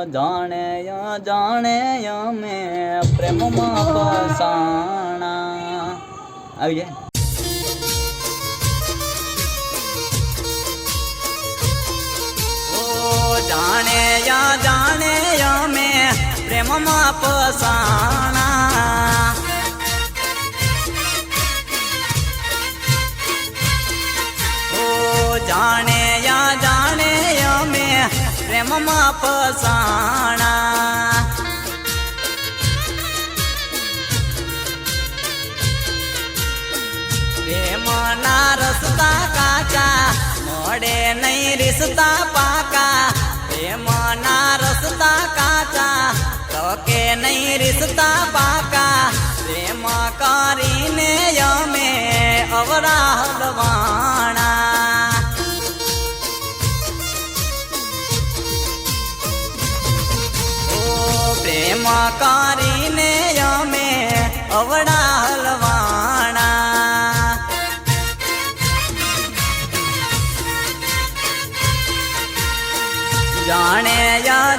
જાણે જાણે અમે પ્રેમમાં ફસાણા. આવી જાય. જાણે જાણે અમે પ્રેમમાં ફસાણા. જાણે જાણે અમે પ્રેમમાં ફસાણા. પ્રેમના રસ્તા કાચા મળે નહીં રિશ્તા પાકા. પ્રેમના રસ્તા કાચા તકે નહીં રિશ્તા પાકા. પ્રેમ કરીને અમે અવરા હલવાણા. પ્રેમ કરીને અમે અવડા હલવાણા. જાણે યા